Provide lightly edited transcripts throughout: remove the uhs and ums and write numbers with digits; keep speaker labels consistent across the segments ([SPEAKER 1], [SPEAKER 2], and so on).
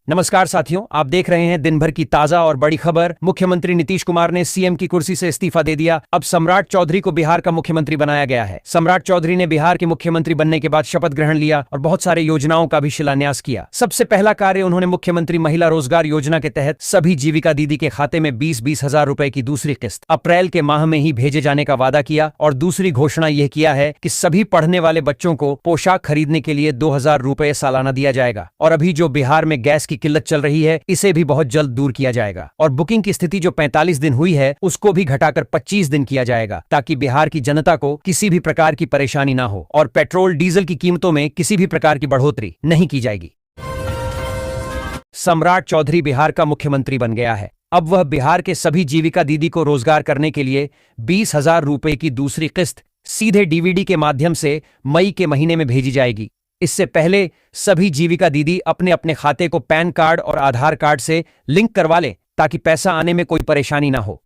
[SPEAKER 1] नमस्कार साथियों, आप देख रहे हैं दिन भर की ताजा और बड़ी खबर। मुख्यमंत्री नीतीश कुमार ने सीएम की कुर्सी से इस्तीफा दे दिया। अब सम्राट चौधरी को बिहार का मुख्यमंत्री बनाया गया है। सम्राट चौधरी ने बिहार के मुख्यमंत्री बनने के बाद शपथ ग्रहण लिया और बहुत सारे योजनाओं का भी शिलान्यास किया। सबसे पहला कार्य उन्होंने मुख्यमंत्री महिला रोजगार योजना के तहत सभी जीविका दीदी के खाते में 20-20 हजार रुपए की दूसरी किस्त अप्रैल के माह में ही भेजे जाने का वादा किया। और दूसरी घोषणा यह किया है कि सभी पढ़ने वाले बच्चों को पोशाक खरीदने के लिए 2000 रुपए सालाना दिया जाएगा। और अभी जो बिहार में गैस की किल्लत चल रही है, इसे भी बहुत जल्द दूर किया जाएगा। और बुकिंग की स्थिति जो 45 दिन हुई है उसको भी घटाकर 25 दिन किया जाएगा, ताकि बिहार की जनता को किसी भी प्रकार की परेशानी ना हो और पेट्रोल डीजल की कीमतों में किसी भी प्रकार की बढ़ोतरी नहीं की जाएगी। सम्राट चौधरी बिहार का मुख्यमंत्री बन गया है। अब वह बिहार के सभी जीविका दीदी को रोजगार करने के लिए 20,000 रुपए की दूसरी किस्त सीधे डीवीडी के माध्यम से मई के महीने में भेजी जाएगी। इससे पहले सभी जीविका दीदी अपने अपने खाते को पैन कार्ड और आधार कार्ड से लिंक करवा लें, ताकि पैसा आने में कोई परेशानी ना हो।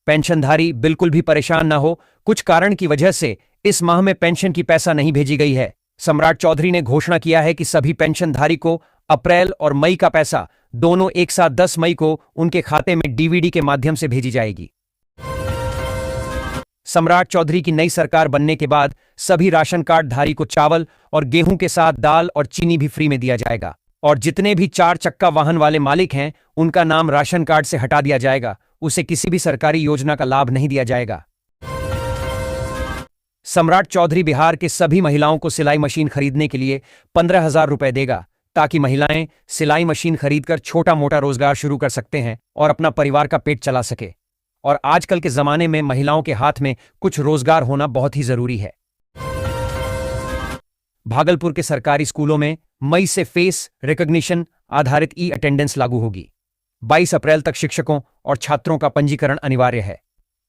[SPEAKER 1] पेंशनधारी बिल्कुल भी परेशान ना हो। कुछ कारण की वजह से इस माह में पेंशन की पैसा नहीं भेजी गई है। सम्राट चौधरी ने घोषणा किया है कि सभी पेंशनधारी को अप्रैल और मई का पैसा दोनों एक साथ 10 मई को उनके खाते में डीवीडी के माध्यम से भेजी जाएगी। सम्राट चौधरी की नई सरकार बनने के बाद सभी राशन कार्ड धारी को चावल और गेहूं के साथ दाल और चीनी भी फ्री में दिया जाएगा। और जितने भी 4 चक्का वाहन वाले मालिक हैं, उनका नाम राशन कार्ड से हटा दिया जाएगा। उसे किसी भी सरकारी योजना का लाभ नहीं दिया जाएगा। सम्राट चौधरी बिहार के सभी महिलाओं को सिलाई मशीन खरीदने के लिए 15,000 रुपए देगा, ताकि महिलाएं सिलाई मशीन खरीदकर छोटा मोटा रोजगार शुरू कर सकते हैं और अपना परिवार का पेट चला सके। और आजकल के जमाने में महिलाओं के हाथ में कुछ रोजगार होना बहुत ही जरूरी है। भागलपुर के सरकारी स्कूलों में मई से फेस रिकॉग्निशन आधारित ई अटेंडेंस लागू होगी। 22 अप्रैल तक शिक्षकों और छात्रों का पंजीकरण अनिवार्य है।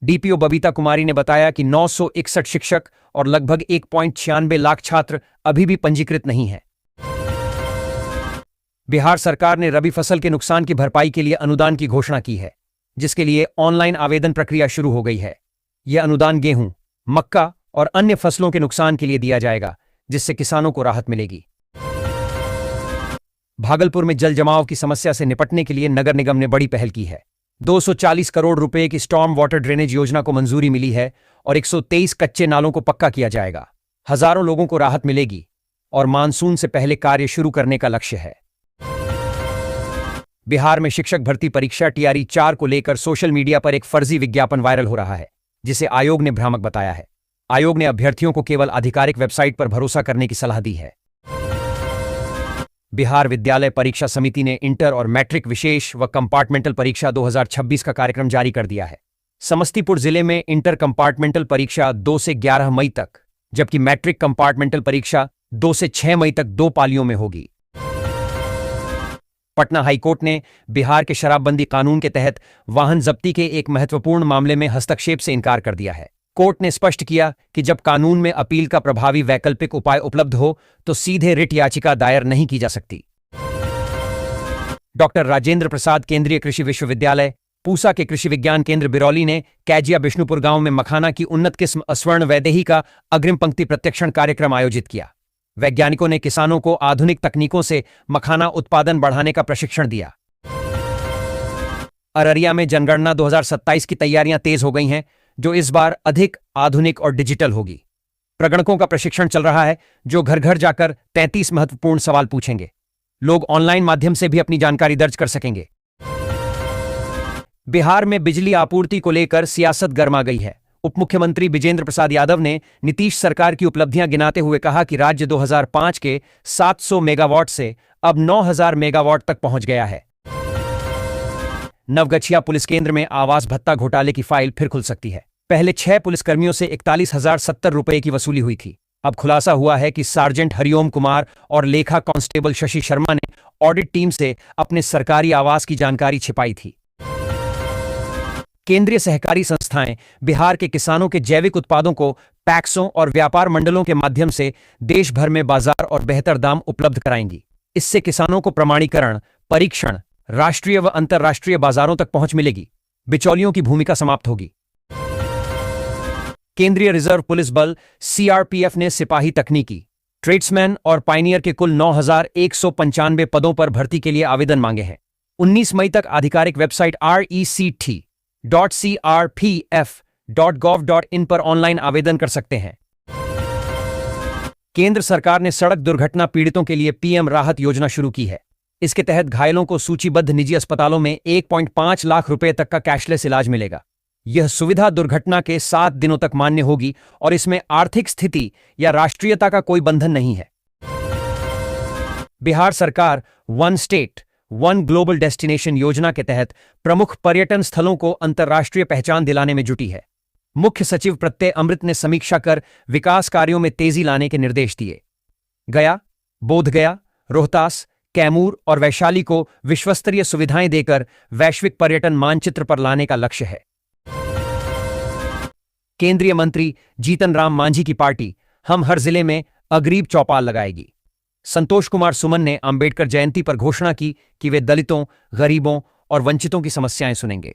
[SPEAKER 1] डीपीओ बबीता कुमारी ने बताया कि 961 शिक्षक और लगभग 1.96 लाख छात्र अभी भी पंजीकृत नहीं हैं। बिहार सरकार ने रबी फसल के नुकसान की भरपाई के लिए अनुदान की घोषणा की है, जिसके लिए ऑनलाइन आवेदन प्रक्रिया शुरू हो गई है। यह अनुदान गेहूं, मक्का और अन्य फसलों के नुकसान के लिए दिया जाएगा, जिससे किसानों को राहत मिलेगी। भागलपुर में जल जमाव की समस्या से निपटने के लिए नगर निगम ने बड़ी पहल की है। 240 करोड़ रुपए की स्टॉर्म वाटर ड्रेनेज योजना को मंजूरी मिली है और 123 कच्चे नालों को पक्का किया जाएगा। हजारों लोगों को राहत मिलेगी और मानसून से पहले कार्य शुरू करने का लक्ष्य है। बिहार में शिक्षक भर्ती परीक्षा टीआरई 4 को लेकर सोशल मीडिया पर एक फर्जी विज्ञापन वायरल हो रहा है, जिसे आयोग ने भ्रामक बताया है। आयोग ने अभ्यर्थियों को केवल आधिकारिक वेबसाइट पर भरोसा करने की सलाह दी है। बिहार विद्यालय परीक्षा समिति ने इंटर और मैट्रिक विशेष व कंपार्टमेंटल परीक्षा 2026 का कार्यक्रम जारी कर दिया है। समस्तीपुर जिले में इंटर कंपार्टमेंटल परीक्षा 2 से 11 मई तक, जबकि मैट्रिक कंपार्टमेंटल परीक्षा 2 से 6 मई तक 2 पालियों में होगी। पटना हाईकोर्ट ने बिहार के शराबबंदी कानून के तहत वाहन जब्ती के एक महत्वपूर्ण मामले में हस्तक्षेप से इनकार कर दिया है। कोर्ट ने स्पष्ट किया कि जब कानून में अपील का प्रभावी वैकल्पिक उपाय उपलब्ध हो तो सीधे रिट याचिका दायर नहीं की जा सकती। डॉक्टर राजेंद्र प्रसाद केंद्रीय कृषि विश्वविद्यालय पूसा के कृषि विज्ञान केंद्र बिरौली ने कैजिया बिष्णुपुर गांव में मखाना की उन्नत किस्म अस्वर्ण वैदेही का अग्रिम पंक्ति प्रत्यक्षण कार्यक्रम आयोजित किया। वैज्ञानिकों ने किसानों को आधुनिक तकनीकों से मखाना उत्पादन बढ़ाने का प्रशिक्षण दिया। अररिया में जनगणना 2027 की तैयारियां तेज हो गई हैं, जो इस बार अधिक आधुनिक और डिजिटल होगी। प्रगणकों का प्रशिक्षण चल रहा है, जो घर घर जाकर 33 महत्वपूर्ण सवाल पूछेंगे। लोग ऑनलाइन माध्यम से भी अपनी जानकारी दर्ज कर सकेंगे। बिहार में बिजली आपूर्ति को लेकर सियासत गर्मा गई है। उप मुख्यमंत्री विजेंद्र प्रसाद यादव ने नीतीश सरकार की उपलब्धियां गिनाते हुए कहा कि राज्य 2005 के 700 मेगावाट से अब 9000 मेगावाट तक पहुंच गया है। नवगछिया पुलिस केंद्र में आवास भत्ता घोटाले की फाइल फिर खुल सकती है। पहले 6 पुलिसकर्मियों से 41,070 रुपए की वसूली हुई थी। अब खुलासा हुआ है कि सार्जेंट हरिओम कुमार और लेखा कांस्टेबल शशि शर्मा ने ऑडिट टीम से अपने सरकारी आवास की जानकारी छिपाई थी। केंद्रीय सहकारी संस्थाएं बिहार के किसानों के जैविक उत्पादों को पैक्सों और व्यापार मंडलों के माध्यम से देश भर में बाजार और बेहतर दाम उपलब्ध कराएंगी। इससे किसानों को प्रमाणीकरण, परीक्षण, राष्ट्रीय व अंतर्राष्ट्रीय बाजारों तक पहुंच मिलेगी। बिचौलियों की भूमिका समाप्त होगी। केंद्रीय रिजर्व पुलिस बल सीआरपीएफ ने सिपाही तकनीकी ट्रेड्समैन और पायनियर के कुल 9,195 पदों पर भर्ती के लिए आवेदन मांगे हैं। 19 मई तक आधिकारिक वेबसाइट rect.crpf.gov.in पर ऑनलाइन आवेदन कर सकते हैं। केंद्र सरकार ने सड़क दुर्घटना पीड़ितों के लिए पीएम राहत योजना शुरू की है। इसके तहत घायलों को सूचीबद्ध निजी अस्पतालों में 1.5 लाख रुपए तक का कैशलेस इलाज मिलेगा। यह सुविधा दुर्घटना के 7 दिनों तक मान्य होगी और इसमें आर्थिक स्थिति या राष्ट्रीयता का कोई बंधन नहीं है। बिहार सरकार one state one global destination योजना के तहत प्रमुख पर्यटन स्थलों को अंतर्राष्ट्रीय पहचान दिलाने में जुटी है। मुख्य सचिव प्रत्यय अमृत ने समीक्षा कर विकास कार्यों में तेजी लाने के निर्देश दिए। गया, बोधगया, रोहतास, कैमूर और वैशाली को विश्वस्तरीय सुविधाएं देकर वैश्विक पर्यटन मानचित्र पर लाने का लक्ष्य है। केंद्रीय मंत्री जीतन राम मांझी की पार्टी हम हर जिले में अगरीब चौपाल लगाएगी। संतोष कुमार सुमन ने अंबेडकर जयंती पर घोषणा की कि वे दलितों, गरीबों और वंचितों की समस्याएं सुनेंगे।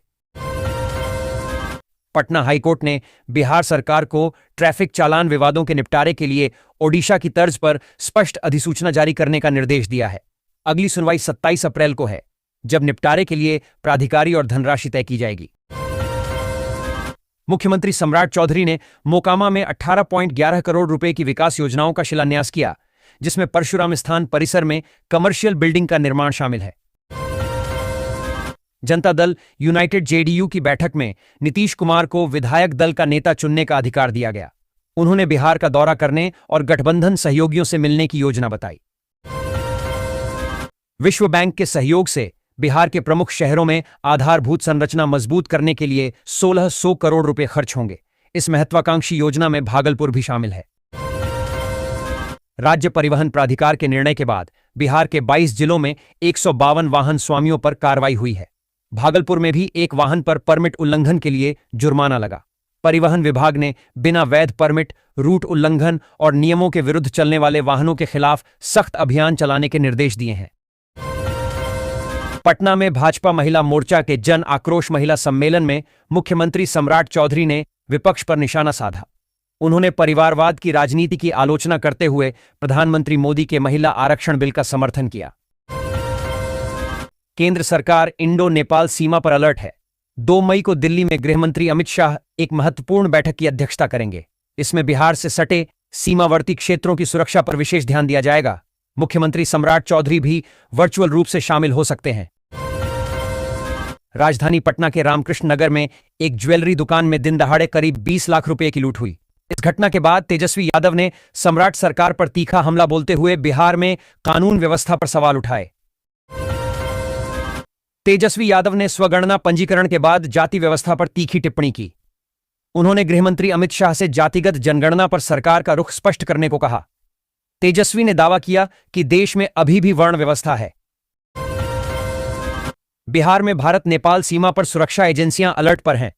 [SPEAKER 1] पटना हाईकोर्ट ने बिहार सरकार को ट्रैफिक चालान विवादों के निपटारे के लिए ओडिशा की तर्ज पर स्पष्ट अधिसूचना जारी करने का निर्देश दिया है। अगली सुनवाई 27 अप्रैल को है, जब निपटारे के लिए प्राधिकारी और धनराशि तय की जाएगी। मुख्यमंत्री सम्राट चौधरी ने मोकामा में 18.11 करोड़ रुपए की विकास योजनाओं का शिलान्यास किया, जिसमें परशुराम स्थान परिसर में कमर्शियल बिल्डिंग का निर्माण शामिल है। जनता दल यूनाइटेड जेडीयू की बैठक में नीतीश कुमार को विधायक दल का नेता चुनने का अधिकार दिया गया। उन्होंने बिहार का दौरा करने और गठबंधन सहयोगियों से मिलने की योजना बताई। विश्व बैंक के सहयोग से बिहार के प्रमुख शहरों में आधारभूत संरचना मजबूत करने के लिए 1600 करोड़ रुपए खर्च होंगे। इस महत्वाकांक्षी योजना में भागलपुर भी शामिल है। राज्य परिवहन प्राधिकार के निर्णय के बाद बिहार के 22 जिलों में 152 वाहन स्वामियों पर कार्रवाई हुई है। भागलपुर में भी एक वाहन पर परमिट उल्लंघन के लिए जुर्माना लगा। परिवहन विभाग ने बिना वैध परमिट, रूट उल्लंघन और नियमों के विरुद्ध चलने वाले वाहनों के खिलाफ सख्त अभियान चलाने के निर्देश दिए हैं। पटना में भाजपा महिला मोर्चा के जन आक्रोश महिला सम्मेलन में मुख्यमंत्री सम्राट चौधरी ने विपक्ष पर निशाना साधा। उन्होंने परिवारवाद की राजनीति की आलोचना करते हुए प्रधानमंत्री मोदी के महिला आरक्षण बिल का समर्थन किया। केंद्र सरकार इंडो नेपाल सीमा पर अलर्ट है। 2 मई को दिल्ली में गृहमंत्री अमित शाह एक महत्वपूर्ण बैठक की अध्यक्षता करेंगे। इसमें बिहार से सटे सीमावर्ती क्षेत्रों की सुरक्षा पर विशेष ध्यान दिया जाएगा। मुख्यमंत्री सम्राट चौधरी भी वर्चुअल रूप से शामिल हो सकते हैं। राजधानी पटना के रामकृष्ण नगर में एक ज्वेलरी दुकान में दिन दहाड़े करीब 20 लाख रुपए की लूट हुई। इस घटना के बाद तेजस्वी यादव ने सम्राट सरकार पर तीखा हमला बोलते हुए बिहार में कानून व्यवस्था पर सवाल उठाए। तेजस्वी यादव ने स्वगणना पंजीकरण के बाद जाति व्यवस्था पर तीखी टिप्पणी की। उन्होंने गृहमंत्री अमित शाह से जातिगत जनगणना पर सरकार का रुख स्पष्ट करने को कहा। तेजस्वी ने दावा किया कि देश में अभी भी वर्ण व्यवस्था है। बिहार में भारत नेपाल सीमा पर सुरक्षा एजेंसियां अलर्ट पर हैं,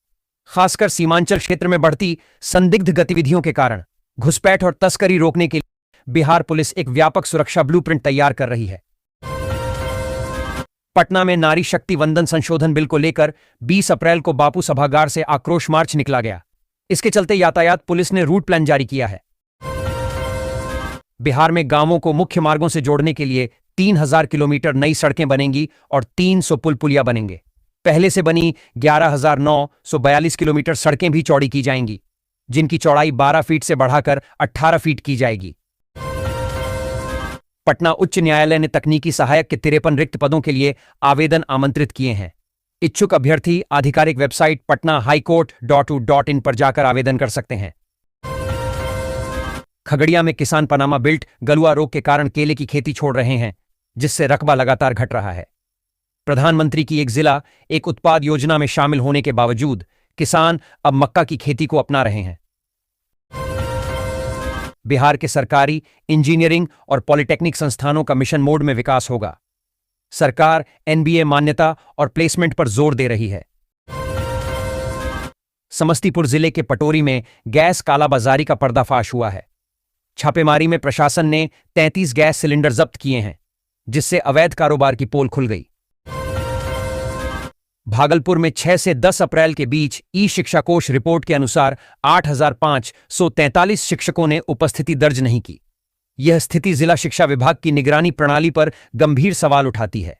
[SPEAKER 1] खासकर सीमांचल क्षेत्र में बढ़ती संदिग्ध गतिविधियों के कारण। घुसपैठ और तस्करी रोकने के लिए बिहार पुलिस एक व्यापक सुरक्षा ब्लूप्रिंट तैयार कर रही है। पटना में नारी शक्ति वंदन संशोधन बिल को लेकर 20 अप्रैल को बापू सभागार से आक्रोश मार्च निकला गया। इसके चलते यातायात पुलिस ने रूट प्लान जारी किया है। बिहार में गांवों को मुख्य मार्गों से जोड़ने के लिए 3000 किलोमीटर नई सड़कें बनेंगी और 300 पुल पुलिया बनेंगे। पहले से बनी 11,942 किलोमीटर सड़कें भी चौड़ी की जाएंगी, जिनकी चौड़ाई 12 फीट से बढ़ाकर 18 फीट की जाएगी। पटना उच्च न्यायालय ने तकनीकी सहायक के 53 रिक्त पदों के लिए आवेदन आमंत्रित किए हैं। इच्छुक अभ्यर्थी आधिकारिक वेबसाइट patnahighcourt.in पर जाकर आवेदन कर सकते हैं। खगड़िया में किसान पनामा बिल्ट गलुआ रोग के कारण केले की खेती छोड़ रहे हैं, जिससे रकबा लगातार घट रहा है। प्रधानमंत्री की एक जिला एक उत्पाद योजना में शामिल होने के बावजूद किसान अब मक्का की खेती को अपना रहे हैं। बिहार के सरकारी, इंजीनियरिंग और पॉलिटेक्निक संस्थानों का मिशन मोड में विकास होगा। सरकार एनबीए मान्यता और प्लेसमेंट पर जोर दे रही है। समस्तीपुर जिले के पटोरी में गैस कालाबाजारी का पर्दाफाश हुआ है। छापेमारी में प्रशासन ने 33 गैस सिलेंडर जब्त किए हैं, जिससे अवैध कारोबार की पोल खुल गई। भागलपुर में 6 से 10 अप्रैल के बीच ई शिक्षा कोष रिपोर्ट के अनुसार 8,543 शिक्षकों ने उपस्थिति दर्ज नहीं की। यह स्थिति जिला शिक्षा विभाग की निगरानी प्रणाली पर गंभीर सवाल उठाती है।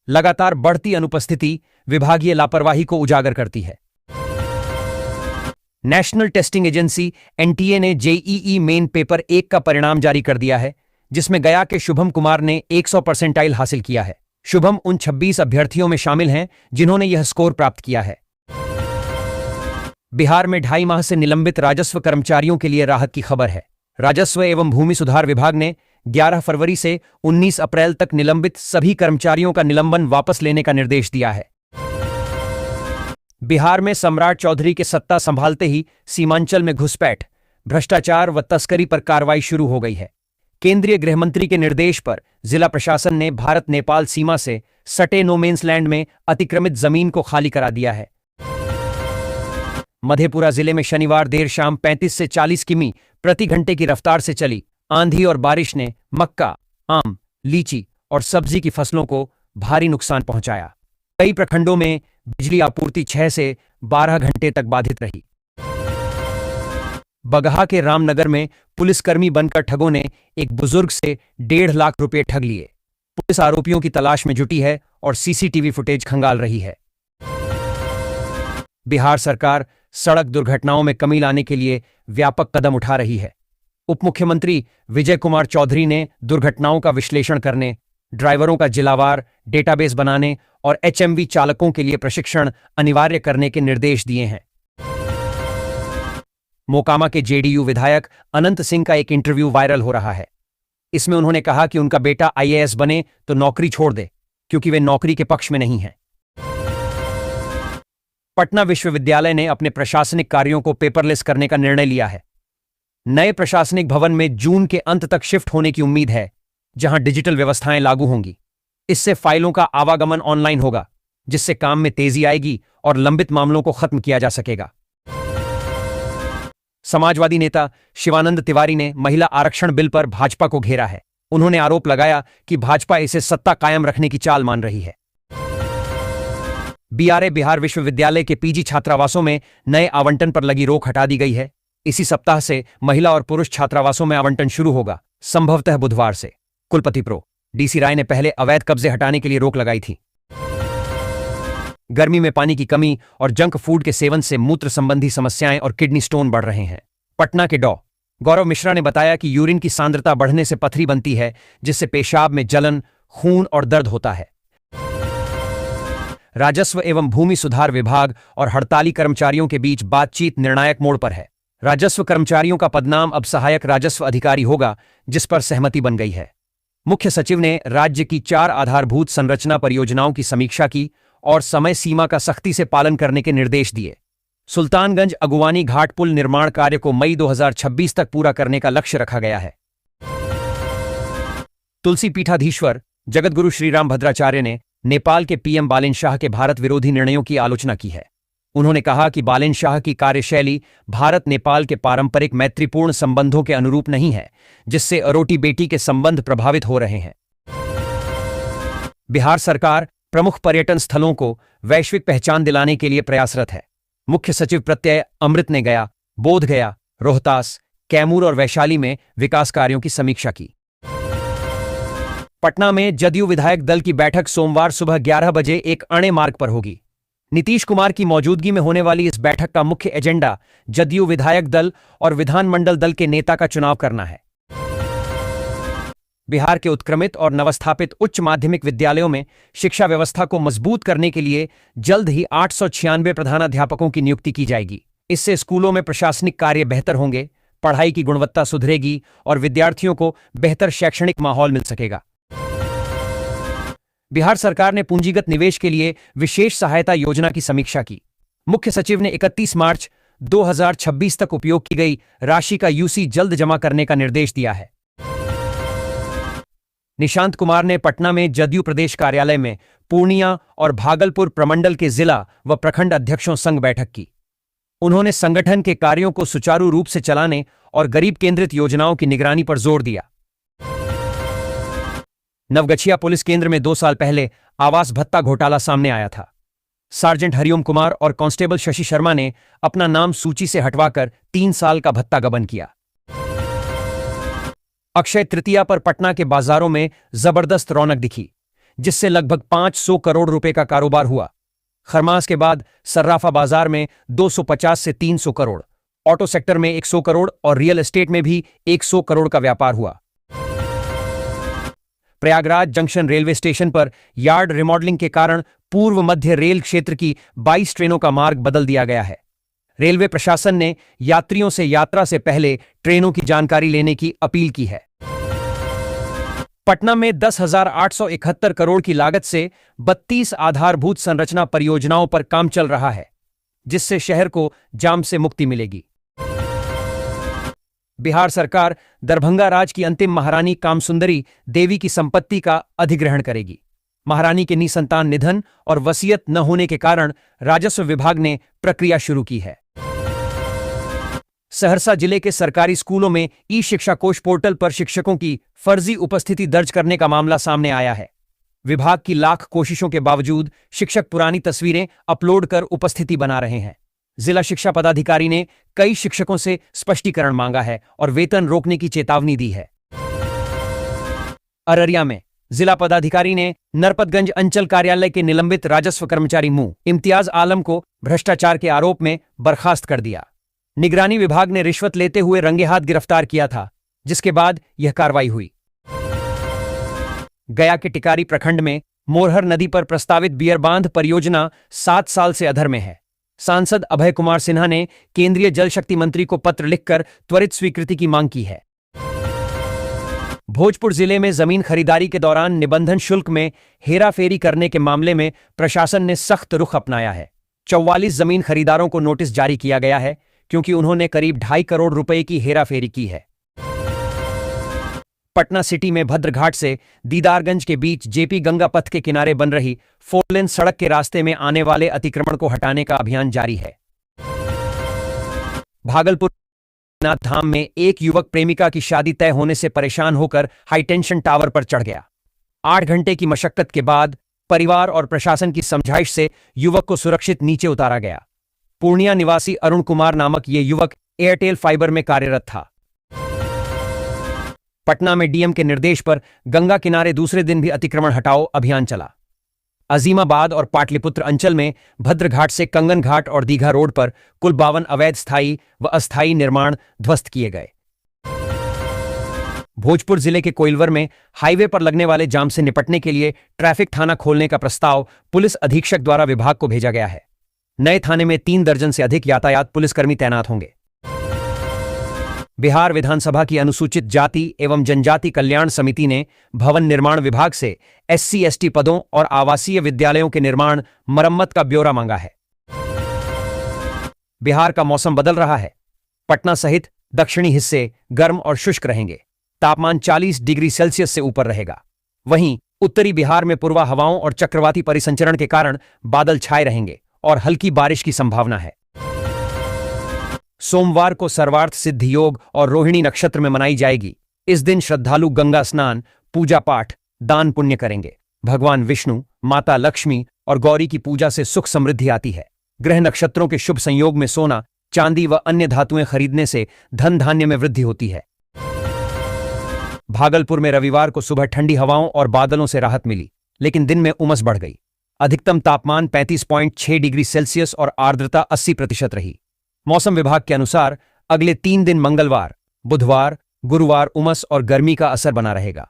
[SPEAKER 1] लगातार बढ़ती अनुपस्थिति विभागीय लापरवाही को उजागर करती है। नेशनल टेस्टिंग एजेंसी एनटीए ने जेईई मेन पेपर 1 का परिणाम जारी कर दिया है, जिसमें गया के शुभम कुमार ने 100% हासिल किया है। शुभम उन 26 अभ्यर्थियों में शामिल हैं जिन्होंने यह स्कोर प्राप्त किया है। बिहार में 2.5 माह से निलंबित राजस्व कर्मचारियों के लिए राहत की खबर है। राजस्व एवं भूमि सुधार विभाग ने 11 फरवरी से 19 अप्रैल तक निलंबित सभी कर्मचारियों का निलंबन वापस लेने का निर्देश दिया है। बिहार में सम्राट चौधरी के सत्ता संभालते ही सीमांचल में घुसपैठ, भ्रष्टाचार व तस्करी पर कार्रवाई शुरू हो गई है। केंद्रीय गृह मंत्री के निर्देश पर जिला प्रशासन ने भारत नेपाल सीमा से सटे नोमेंस लैंड में अतिक्रमित जमीन को खाली करा दिया है। मधेपुरा जिले में शनिवार देर शाम 35 से 40 किमी प्रति घंटे की रफ्तार से चली आंधी और बारिश ने मक्का, आम, लीची और सब्जी की फसलों को भारी नुकसान पहुंचाया। कई प्रखंडों में बिजली आपूर्ति 6 से 12 घंटे तक बाधित रही। बगहा के रामनगर में पुलिसकर्मी बनकर ठगों ने एक बुजुर्ग से 1.5 लाख रुपए ठग लिए। पुलिस आरोपियों की तलाश में जुटी है और सीसीटीवी फुटेज खंगाल रही है। बिहार सरकार सड़क दुर्घटनाओं में कमी लाने के लिए व्यापक कदम उठा रही है। उप मुख्यमंत्री विजय कुमार चौधरी ने दुर्घटनाओं का विश्लेषण करने, ड्राइवरों का जिलावार डेटाबेस बनाने और एचएमवी चालकों के लिए प्रशिक्षण अनिवार्य करने के निर्देश दिए हैं। मोकामा के जेडीयू विधायक अनंत सिंह का एक इंटरव्यू वायरल हो रहा है। इसमें उन्होंने कहा कि उनका बेटा आईएएस बने तो नौकरी छोड़ दे, क्योंकि वे नौकरी के पक्ष में नहीं हैं। पटना विश्वविद्यालय ने अपने प्रशासनिक कार्यों को पेपरलेस करने का निर्णय लिया है। नए प्रशासनिक भवन में जून के अंत तक शिफ्ट होने की उम्मीद है, जहां डिजिटल व्यवस्थाएं लागू होंगी। इससे फाइलों का आवागमन ऑनलाइन होगा, जिससे काम में तेजी आएगी और लंबित मामलों को खत्म किया जा सकेगा। समाजवादी नेता शिवानंद तिवारी ने महिला आरक्षण बिल पर भाजपा को घेरा है। उन्होंने आरोप लगाया कि भाजपा इसे सत्ता कायम रखने की चाल मान रही है। बीआरए बिहार विश्वविद्यालय के पीजी छात्रावासों में नए आवंटन पर लगी रोक हटा दी गई है। इसी सप्ताह से महिला और पुरुष छात्रावासों में आवंटन शुरू होगा, संभवतः बुधवार से। कुलपति प्रो डीसी राय ने पहले अवैध कब्जे हटाने के लिए रोक लगाई थी। गर्मी में पानी की कमी और जंक फूड के सेवन से मूत्र संबंधी समस्याएं और किडनी स्टोन बढ़ रहे हैं। पटना के डॉ गौरव मिश्रा ने बताया कि यूरिन की सांद्रता बढ़ने से पथरी बनती है, जिससे पेशाब में जलन, खून और दर्द होता है। राजस्व एवं भूमि सुधार विभाग और हड़ताली कर्मचारियों के बीच बातचीत निर्णायक मोड़ पर है। राजस्व कर्मचारियों का पदनाम अब सहायक राजस्व अधिकारी होगा, जिस पर सहमति बन गई है। मुख्य सचिव ने राज्य की 4 आधारभूत संरचना परियोजनाओं की समीक्षा की और समय सीमा का सख्ती से पालन करने के निर्देश दिए। सुल्तानगंज अगुवानी घाट पुल निर्माण कार्य को मई 2026 तक पूरा करने का लक्ष्य रखा गया है। तुलसी पीठाधीश्वर जगतगुरु श्रीराम भद्राचार्य ने नेपाल के पीएम बालेन शाह के भारत विरोधी निर्णयों की आलोचना की है। उन्होंने कहा कि बालेन शाह की कार्यशैली भारत नेपाल के पारंपरिक मैत्रीपूर्ण संबंधों के अनुरूप नहीं है, जिससे अरोटी बेटी के संबंध प्रभावित हो रहे हैं। बिहार सरकार प्रमुख पर्यटन स्थलों को वैश्विक पहचान दिलाने के लिए प्रयासरत है। मुख्य सचिव प्रत्यय अमृत ने गया, बोधगया, रोहतास, कैमूर और वैशाली में विकास कार्यों की समीक्षा की। पटना में जदयू विधायक दल की बैठक सोमवार सुबह 11 बजे एक अणे मार्ग पर होगी। नीतीश कुमार की मौजूदगी में होने वाली इस बैठक का मुख्य एजेंडा जदयू विधायक दल और विधानमंडल दल के नेता का चुनाव करना है। बिहार के उत्क्रमित और नवस्थापित उच्च माध्यमिक विद्यालयों में शिक्षा व्यवस्था को मजबूत करने के लिए जल्द ही 896 प्रधानाध्यापकों की नियुक्ति की जाएगी। इससे स्कूलों में प्रशासनिक कार्य बेहतर होंगे, पढ़ाई की गुणवत्ता सुधरेगी और विद्यार्थियों को बेहतर शैक्षणिक माहौल मिल सकेगा। बिहार सरकार ने पूंजीगत निवेश के लिए विशेष सहायता योजना की समीक्षा की। मुख्य सचिव ने 31 मार्च 2026 तक उपयोग की गई राशि का यूसी जल्द जमा करने का निर्देश दिया है। निशांत कुमार ने पटना में जदयू प्रदेश कार्यालय में पूर्णिया और भागलपुर प्रमंडल के जिला व प्रखंड अध्यक्षों संग बैठक की। उन्होंने संगठन के कार्यों को सुचारू रूप से चलाने और गरीब केंद्रित योजनाओं की निगरानी पर जोर दिया। नवगछिया पुलिस केंद्र में 2 साल पहले आवास भत्ता घोटाला सामने आया था। सार्जेंट हरिओम कुमार और कांस्टेबल शशि शर्मा ने अपना नाम सूची से हटवाकर 3 साल का भत्ता गबन किया। अक्षय तृतीया पर पटना के बाजारों में जबरदस्त रौनक दिखी, जिससे लगभग 500 करोड़ रुपए का कारोबार हुआ। खरमास के बाद सर्राफा बाजार में 250 से 300 करोड़, ऑटो सेक्टर में 100 करोड़ और रियल एस्टेट में भी 100 करोड़ का व्यापार हुआ। प्रयागराज जंक्शन रेलवे स्टेशन पर यार्ड रिमॉडलिंग के कारण पूर्व मध्य रेल क्षेत्र की 22 ट्रेनों का मार्ग बदल दिया गया है। रेलवे प्रशासन ने यात्रियों से यात्रा से पहले ट्रेनों की जानकारी लेने की अपील की है। पटना में 10,871 करोड़ की लागत से 32 आधारभूत संरचना परियोजनाओं पर काम चल रहा है, जिससे शहर को जाम से मुक्ति मिलेगी। बिहार सरकार दरभंगा राज की अंतिम महारानी कामसुंदरी देवी की संपत्ति का अधिग्रहण करेगी। महारानी के निसंतान निधन और वसीयत न होने के कारण राजस्व विभाग ने प्रक्रिया शुरू की है। सहरसा जिले के सरकारी स्कूलों में ई शिक्षा कोष पोर्टल पर शिक्षकों की फर्जी उपस्थिति दर्ज करने का मामला सामने आया है। विभाग की लाख कोशिशों के बावजूद शिक्षक पुरानी तस्वीरें अपलोड कर उपस्थिति बना रहे हैं। जिला शिक्षा पदाधिकारी ने कई शिक्षकों से स्पष्टीकरण मांगा है और वेतन रोकने की चेतावनी दी है। अररिया में जिला पदाधिकारी ने नरपतगंज अंचल कार्यालय के निलंबित राजस्व कर्मचारी मु इम्तियाज आलम को भ्रष्टाचार के आरोप में बर्खास्त कर दिया। निगरानी विभाग ने रिश्वत लेते हुए रंगे हाथ गिरफ्तार किया था, जिसके बाद यह कार्रवाई हुई। गया के टिकारी प्रखंड में मोरहर नदी पर प्रस्तावित बियर बांध परियोजना 7 साल से अधर में है। सांसद अभय कुमार सिन्हा ने केंद्रीय जल शक्ति मंत्री को पत्र लिखकर त्वरित स्वीकृति की मांग की है। भोजपुर जिले में जमीन खरीदारी के दौरान निबंधन शुल्क में हेराफेरी करने के मामले में प्रशासन ने सख्त रुख अपनाया है। 44 जमीन खरीदारों को नोटिस जारी किया गया है, क्योंकि उन्होंने करीब 2.5 करोड़ रुपए की हेराफेरी की है। पटना सिटी में भद्रघाट से दीदारगंज के बीच जेपी गंगा पथ के किनारे बन रही 4 लेन सड़क के रास्ते में आने वाले अतिक्रमण को हटाने का अभियान जारी है। भागलपुर नाथ धाम में एक युवक प्रेमिका की शादी तय होने से परेशान होकर हाईटेंशन टावर पर चढ़ गया। 8 घंटे की मशक्कत के बाद परिवार और प्रशासन की समझाइश से युवक को सुरक्षित नीचे उतारा गया। पूर्णिया निवासी अरुण कुमार नामक यह युवक एयरटेल फाइबर में कार्यरत था। पटना में डीएम के निर्देश पर गंगा किनारे दूसरे दिन भी अतिक्रमण हटाओ अभियान चला। अजीमाबाद और पाटलिपुत्र अंचल में भद्रघाट से कंगन घाट और दीघा रोड पर कुल 52 अवैध स्थायी व अस्थायी निर्माण ध्वस्त किए गए। भोजपुर जिले के कोइलवर में हाईवे पर लगने वाले जाम से निपटने के लिए ट्रैफिक थाना खोलने का प्रस्ताव पुलिस अधीक्षक द्वारा विभाग को भेजा गया है। नए थाने में 3 दर्जन से अधिक यातायात पुलिसकर्मी तैनात होंगे। बिहार विधानसभा की अनुसूचित जाति एवं जनजाति कल्याण समिति ने भवन निर्माण विभाग से SC/ST पदों और आवासीय विद्यालयों के निर्माण मरम्मत का ब्यौरा मांगा है। बिहार का मौसम बदल रहा है। पटना सहित दक्षिणी हिस्से गर्म और शुष्क रहेंगे। तापमान 40 डिग्री सेल्सियस से ऊपर रहेगा। वहीं उत्तरी बिहार में पूर्वा हवाओं और चक्रवाती परिसंचरण के कारण बादल छाए रहेंगे और हल्की बारिश की संभावना है। सोमवार को सर्वार्थ सिद्धि योग और रोहिणी नक्षत्र में मनाई जाएगी। इस दिन श्रद्धालु गंगा स्नान, पूजा पाठ, दान पुण्य करेंगे। भगवान विष्णु, माता लक्ष्मी और गौरी की पूजा से सुख समृद्धि आती है। ग्रह नक्षत्रों के शुभ संयोग में सोना, चांदी व अन्य धातुएं खरीदने से धन धान्य में वृद्धि होती है। भागलपुर में रविवार को सुबह ठंडी हवाओं और बादलों से राहत मिली, लेकिन दिन में उमस बढ़ गई। अधिकतम तापमान 35.6 डिग्री सेल्सियस और आर्द्रता 80% रही। मौसम विभाग के अनुसार अगले 3 दिन मंगलवार, बुधवार, गुरुवार उमस और गर्मी का असर बना रहेगा।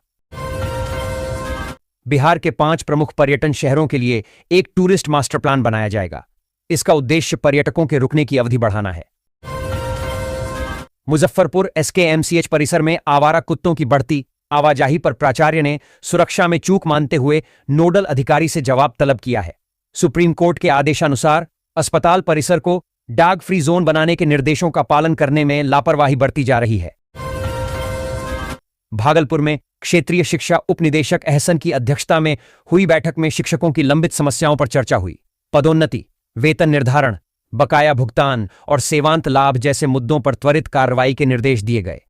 [SPEAKER 1] बिहार के 5 प्रमुख पर्यटन शहरों के लिए एक टूरिस्ट मास्टर प्लान बनाया जाएगा। इसका उद्देश्य पर्यटकों के रुकने की अवधि बढ़ाना है। मुजफ्फरपुर SKMCH परिसर में आवारा कुत्तों की बढ़ती आवाजाही पर प्राचार्य ने सुरक्षा में चूक मानते हुए नोडल अधिकारी से जवाब तलब किया है। सुप्रीम कोर्ट के आदेशानुसार अस्पताल परिसर को डॉग फ्री जोन बनाने के निर्देशों का पालन करने में लापरवाही बरती जा रही है। भागलपुर में क्षेत्रीय शिक्षा उपनिदेशक अहसन की अध्यक्षता में हुई बैठक में शिक्षकों की लंबित समस्याओं पर चर्चा हुई। पदोन्नति, वेतन निर्धारण, बकाया भुगतान और सेवांत लाभ जैसे मुद्दों पर त्वरित कार्रवाई के निर्देश दिए गए।